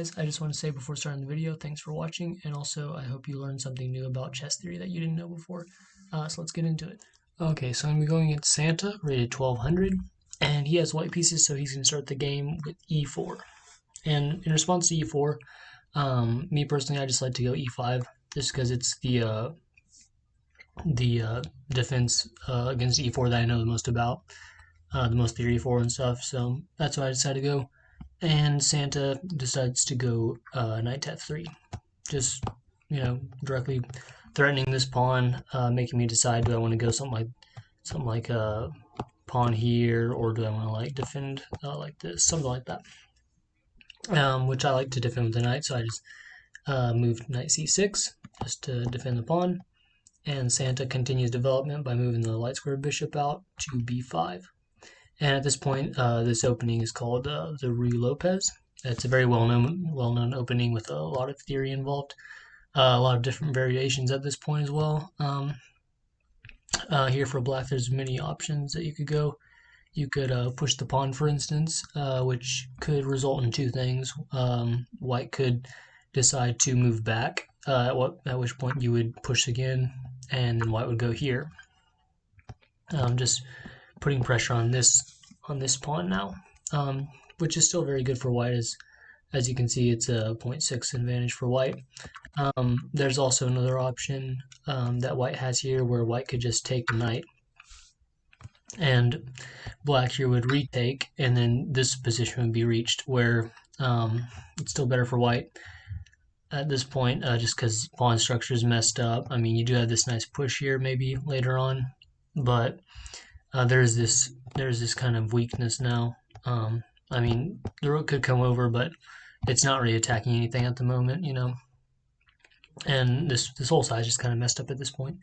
guys, I just want to say before starting the video, thanks for watching, and also I hope you learned something new about chess theory that you didn't know before. So let's get into it. Okay, so I'm going to be going against Santa, rated 1200, and he has white pieces, so he's going to start the game with e4. And in response to e4, me personally, I just like to go e5, just because it's the defense against e4 that I know the most about, the most theory for and stuff, so that's why I decided to go. And Santa decides to go knight to f3, just directly threatening this pawn, making me decide, do I want to go something like a pawn here, or do I want to like defend like this, something like that. Which I like to defend with the knight, so I just moved knight c6 just to defend the pawn. And Santa continues development by moving the light square bishop out to b5. And at this point, this opening is called the Ruy Lopez. It's a very well-known opening with a lot of theory involved, a lot of different variations at this point as well. Here for black, there's many options that you could go. You could push the pawn, for instance, which could result in two things. White could decide to move back, at which point you would push again, and then white would go here. Just putting pressure on this pawn now, which is still very good for white. As you can see, it's a 0.6 advantage for white. There's also another option that white has here, where white could just take the knight, and black here would retake, and then this position would be reached, where it's still better for white at this point, just because pawn structure is messed up. I mean, you do have this nice push here maybe later on, but there's this kind of weakness now. I mean, the rook could come over, but it's not really attacking anything at the moment, and this whole side is just kind of messed up at this point,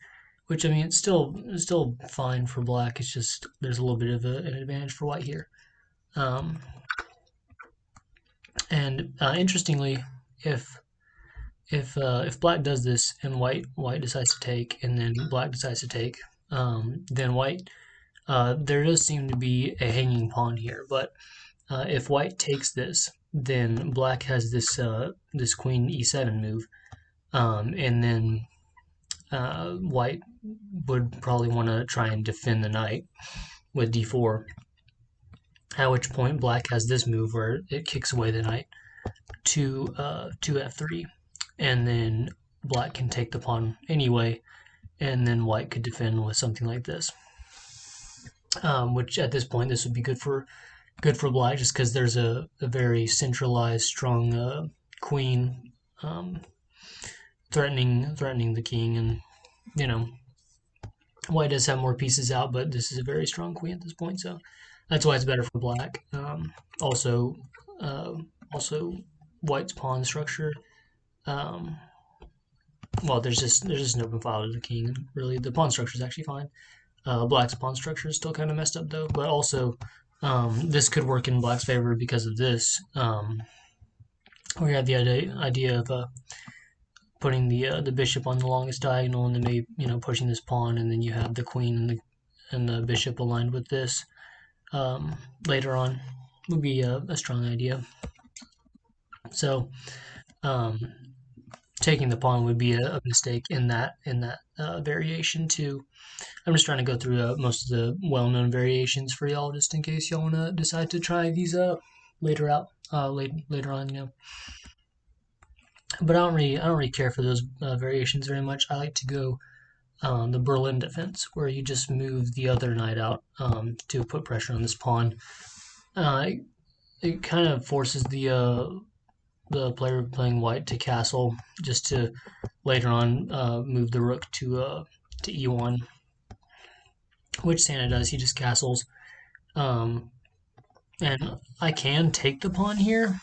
which, I mean, it's still fine for black. It's just there's a little bit of an advantage for white here. Interestingly, if black does this and white decides to take, and then black decides to take, then white, there does seem to be a hanging pawn here, but if white takes this, then black has this this queen e7 move, and then white would probably want to try and defend the knight with d4, at which point black has this move where it kicks away the knight to f3, and then black can take the pawn anyway, and then white could defend with something like this, which at this point this would be good for black, just because there's a very centralized, strong queen threatening the king, and white does have more pieces out, but this is a very strong queen at this point, so that's why it's better for black. Also white's pawn structure, well, there's just an open file to the king, and really the pawn structure is actually fine. Black's pawn structure is still kind of messed up though, but also this could work in black's favor because of this. We have the idea of putting the bishop on the longest diagonal, and then maybe pushing this pawn, and then you have the queen and the bishop aligned with this. Later on would be a strong idea. So taking the pawn would be a mistake in that variation too. I'm just trying to go through most of the well-known variations for y'all, just in case y'all want to decide to try these later on, But I don't really care for those variations very much. I like to go the Berlin defense, where you just move the other knight out to put pressure on this pawn. It kind of forces the player playing white to castle, just to later on move the rook to e1, which Santa does. He just castles, and I can take the pawn here,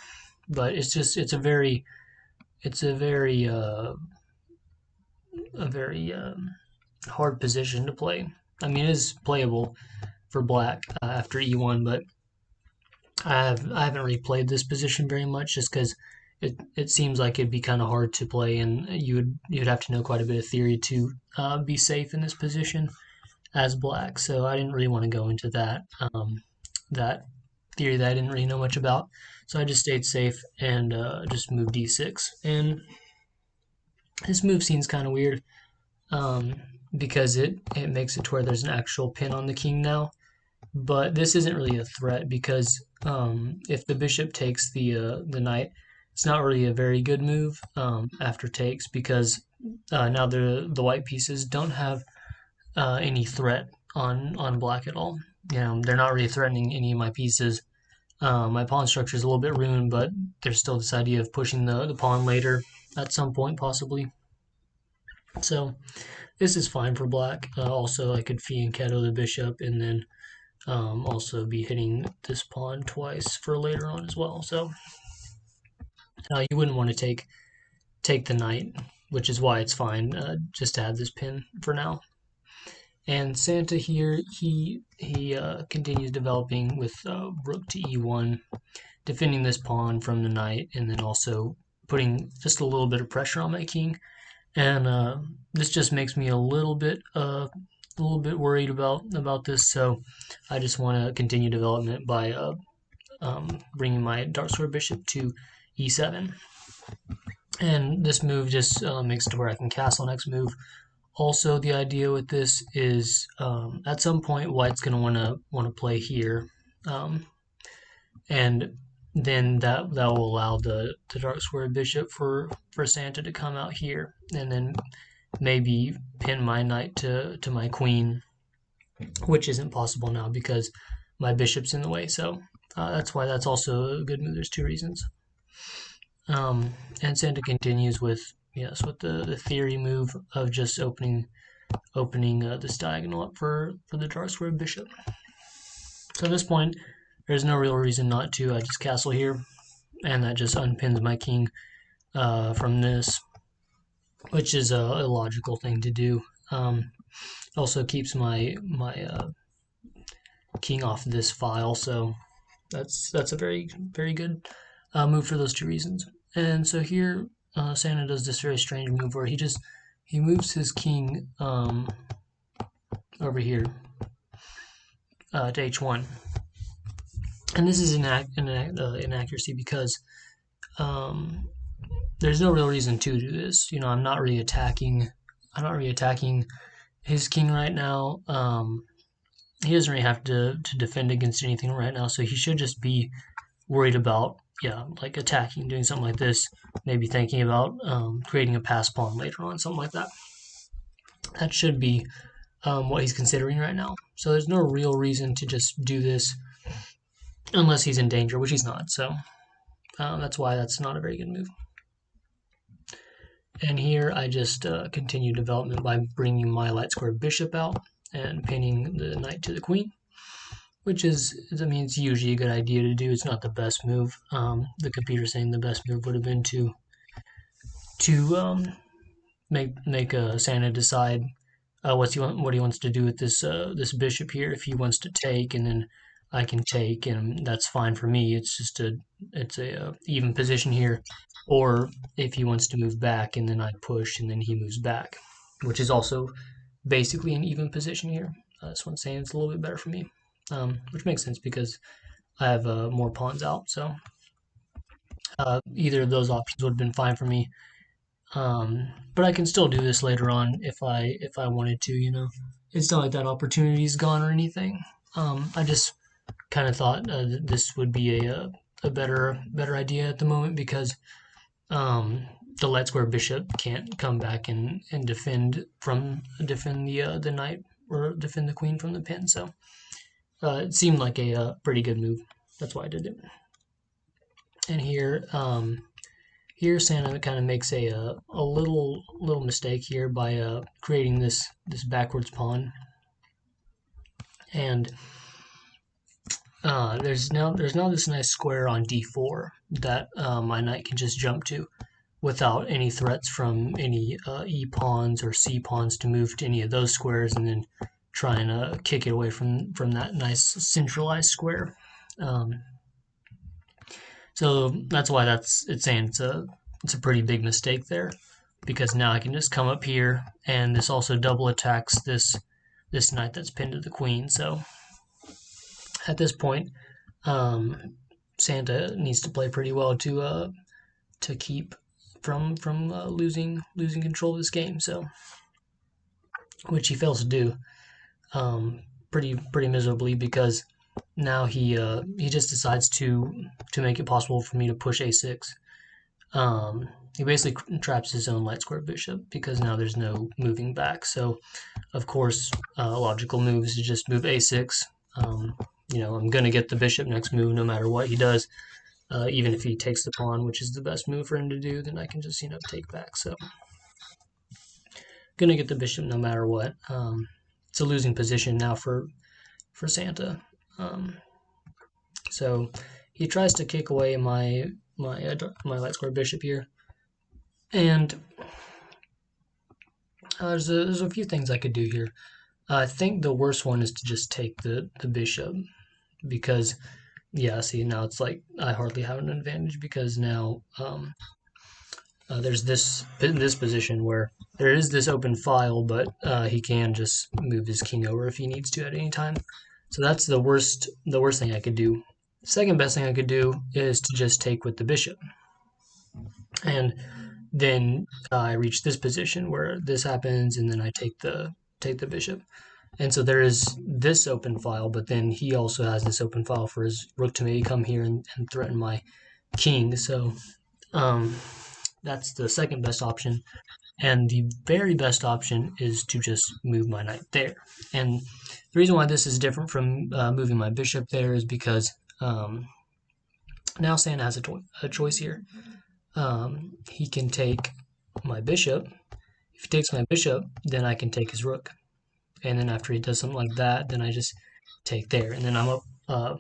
but it's a very hard position to play. I mean, it is playable for black after e1, but I haven't really played this position very much, just because it seems like it'd be kind of hard to play, and you'd have to know quite a bit of theory to be safe in this position as black. So I didn't really want to go into that theory that I didn't really know much about. So I just stayed safe and just moved d6. And this move seems kind of weird um, because it makes it to where there's an actual pin on the king now. But this isn't really a threat because if the bishop takes the knight, it's not really a very good move after takes because now the white pieces don't have any threat on black at all. You know, they're not really threatening any of my pieces. My pawn structure is a little bit ruined, but there's still this idea of pushing the pawn later at some point, possibly. So this is fine for black. Also, I could fianchetto the bishop and then also be hitting this pawn twice for later on as well. So you wouldn't want to take the knight, which is why it's fine just to have this pin for now. And Santa here, he continues developing with rook to e1, defending this pawn from the knight, and then also putting just a little bit of pressure on my king. And this just makes me a little bit worried about this. So I just want to continue development by bringing my dark square bishop to e7. And this move just makes it to where I can castle next move. Also, the idea with this is at some point white's going to want to play here, and then that will allow the dark square bishop for Santa to come out here, and then maybe pin my knight to my queen, which isn't possible now because my bishop's in the way. So that's why that's also a good move. There's two reasons. And Santa continues with the theory move of just opening this diagonal up for the dark square bishop. So at this point, there's no real reason not to. I just castle here, and that just unpins my king from this, which is a logical thing to do. Also keeps my king off this file, so that's a very good move for those two reasons. And so here Santa does this very strange move where he moves his king over here to h1, and this is an inaccuracy because there's no real reason to do this. You know, I'm not really attacking his king right now. He doesn't really have to defend against anything right now, so he should just be worried about like attacking, doing something like this, maybe thinking about creating a pass pawn later on, something like that. That should be what he's considering right now. So there's no real reason to just do this unless he's in danger, which he's not. So that's why that's not a very good move. And here I just continue development by bringing my light square bishop out and pinning the knight to the queen, which is, I mean, it's usually a good idea to do. It's not the best move. The computer's saying the best move would have been to make Santa decide what he wants to do with this bishop here. If he wants to take, and then I can take, and that's fine for me. It's just a even position here. Or if he wants to move back, and then I push, and then he moves back, which is also basically an even position here. This one's saying it's a little bit better for me, which makes sense because I have more pawns out. So either of those options would have been fine for me. But I can still do this later on if I wanted to. You know, it's not like that opportunity's gone or anything. I just kind of thought this would be a better idea at the moment because the light square bishop can't come back and defend the knight or defend the queen from the pin. So it seemed like a pretty good move. That's why I did it. And here Santa kind of makes a little mistake here by creating this backwards pawn, and there's now this nice square on d4 that my knight can just jump to without any threats from any e pawns or c pawns to move to any of those squares, and then try and kick it away from that nice centralized square. So that's why it's saying it's a pretty big mistake there, because now I can just come up here, and this also double attacks this knight that's pinned to the queen. So at this point, Santa needs to play pretty well to keep from losing control of this game. So, which he fails to do um, pretty miserably because now he just decides to make it possible for me to push a6. He basically traps his own light square bishop because now there's no moving back. So, of course, a logical move is to just move a6. I'm going to get the bishop next move no matter what he does. Even if he takes the pawn, which is the best move for him to do, then I can just, take back. So, going to get the bishop no matter what. It's a losing position now for Santa. So he tries to kick away my light square bishop here, and there's a few things I could do here. I think the worst one is to just take the bishop because yeah, see now it's like I hardly have an advantage because now there's this position where there is this open file, but he can just move his king over if he needs to at any time. So that's the worst thing I could do. Second best thing I could do is to just take with the bishop. And then I reach this position where this happens, and then I take the bishop. And so there is this open file, but then he also has this open file for his rook to maybe come here and threaten my king. So that's the second best option. And the very best option is to just move my knight there. And the reason why this is different from moving my bishop there is because now Santa has a choice here. He can take my bishop. If he takes my bishop, then I can take his rook. And then after he does something like that, then I just take there. And then I'm up, a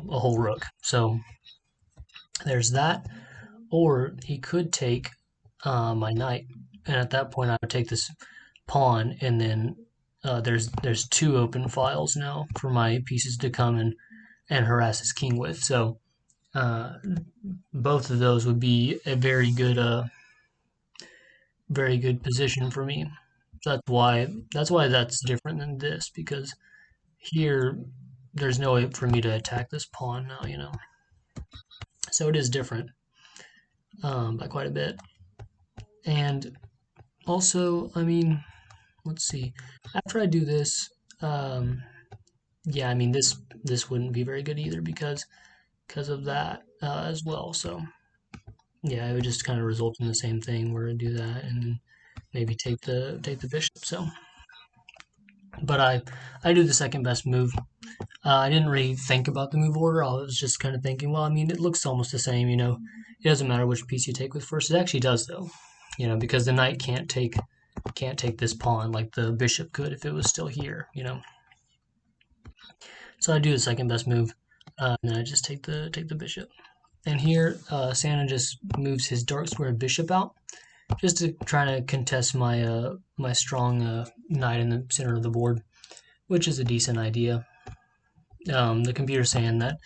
whole rook. So there's that. Or he could take my knight. And at that point, I would take this pawn. And then there's two open files now for my pieces to come and harass his king with. So both of those would be a very good position for me. So that's why that's different than this, because here there's no way for me to attack this pawn now, So it is different by quite a bit. And also, let's see. After I do this, this wouldn't be very good either because of that as well. So yeah, it would just kind of result in the same thing where I do that and maybe take the bishop. So, but I do the second best move. I didn't really think about the move order. I was just kind of thinking, well, it looks almost the same. It doesn't matter which piece you take with first. It actually does though, because the knight can't take this pawn like the bishop could if it was still here. So I do the second best move, and then I just take the bishop. And here, Santa just moves his dark square bishop out, just to try to contest my my strong knight in the center of the board, which is a decent idea. The computer's saying that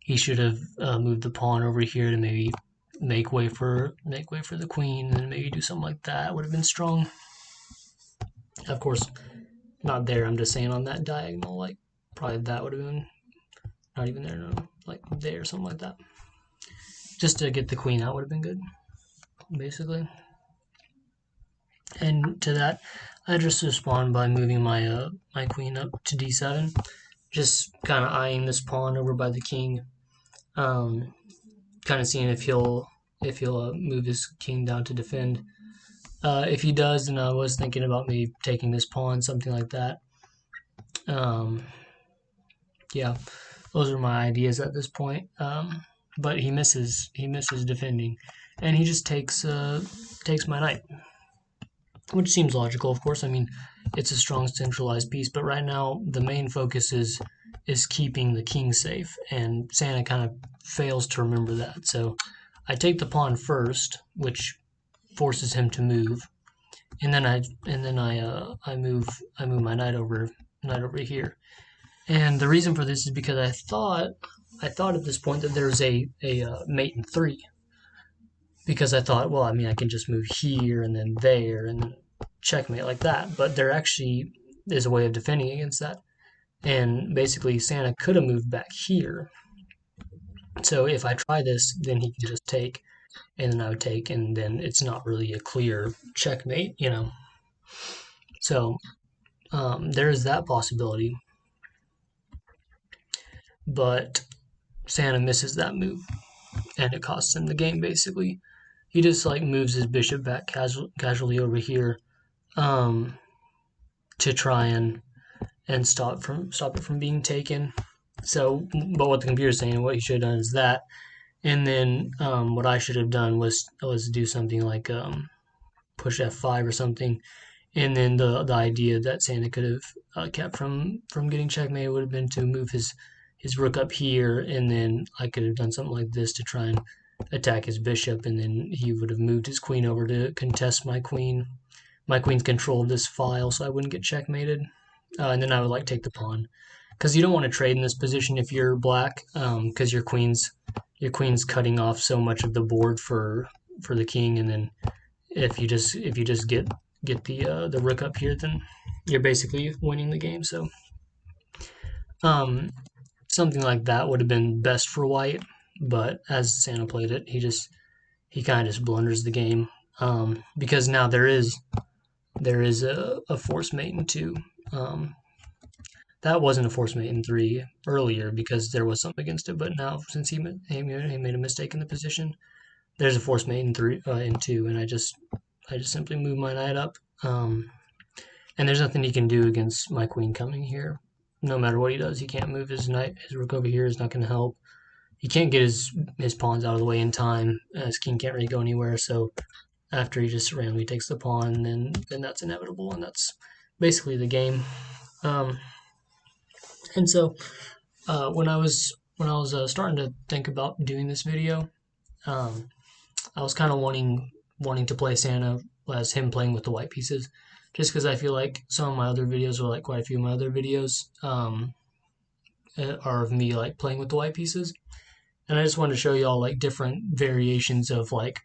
he should have moved the pawn over here to maybe make way for the queen, and then maybe do something like that. Would have been strong. Of course, not there. I'm just saying on that diagonal, like probably that would have been not even there, no, like there, something like that. Just to get the queen out would have been good, basically. And to that, I just respond by moving my my queen up to d7, just kind of eyeing this pawn over by the king, kind of seeing if he'll move his king down to defend. If he does, then I was thinking about maybe taking this pawn, something like that. Yeah, those are my ideas at this point. But he misses defending, and he just takes my knight, which seems logical, of course. It's a strong centralized piece, but right now the main focus is keeping the king safe, and Santa kind of fails to remember that. So I take the pawn first, which forces him to move, and then I move my knight over here. And the reason for this is because I thought at this point that there's a mate in 3, because I thought, well, I can just move here and then there and then checkmate like that. But there actually is a way of defending against that. And basically, Santa could have moved back here, So if I try this, then he can just take, and then I would take, and then it's not really a clear checkmate, you know. So there is that possibility, but Santa misses that move, and it costs him the game basically. He just like moves his bishop back casually over here um, to try and stop it from being taken. So, but what the computer's saying, what he should have done is that, and then what I should have done was do something like push F5 or something, and then the idea that Santa could have kept from getting checkmate would have been to move his rook up here, and then I could have done something like this to try and attack his bishop, and then he would have moved his queen over to contest my queen. My queen's controlled this file, so I wouldn't get checkmated, and then I would like take the pawn because you don't want to trade in this position if you're black, because your queen's cutting off so much of the board for the king, and then if you just get the rook up here, then you're basically winning the game. So um, something like that would have been best for white, but as Santa played it, he kind of just blunders the game because now there is a force mate in two. Um, that wasn't a force mate in three earlier because there was something against it, but now since he made a mistake in the position, there's a force mate in two, and I just simply move my knight up. And there's nothing he can do against my queen coming here. No matter what he does, he can't move his knight. His rook over here is not going to help. He can't get his pawns out of the way in time. His king can't really go anywhere. So after he just randomly takes the pawn, then that's inevitable, and that's basically the game. Um, and so when I was starting to think about doing this video, um, I was kind of wanting to play Santa as him playing with the white pieces, just because I feel like some of my other videos, or like quite a few of my other videos, are of me like playing with the white pieces, and I just wanted to show y'all like different variations of like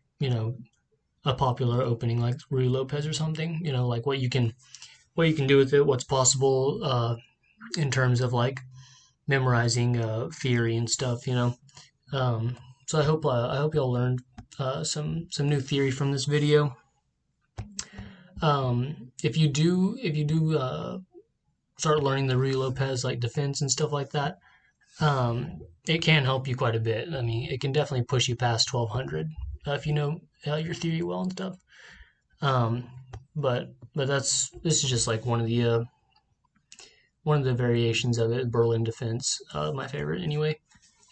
a popular opening like Ruy Lopez or something, like what you can do with it, what's possible in terms of like memorizing theory and stuff. Um, so I hope y'all learned some new theory from this video. If you do start learning the Ruy Lopez like defense and stuff like that, it can help you quite a bit. I mean, it can definitely push you past 1200 if you know your theory well and stuff. Um, but this is just like one of the variations of it. Berlin defense, my favorite anyway.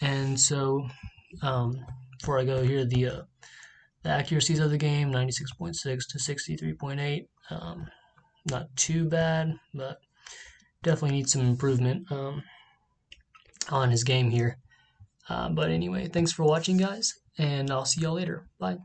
And so before I go here, the accuracies of the game 96.6 to 63.8. Not too bad, but definitely needs some improvement on his game here. But anyway, thanks for watching, guys, and I'll see y'all later. Bye.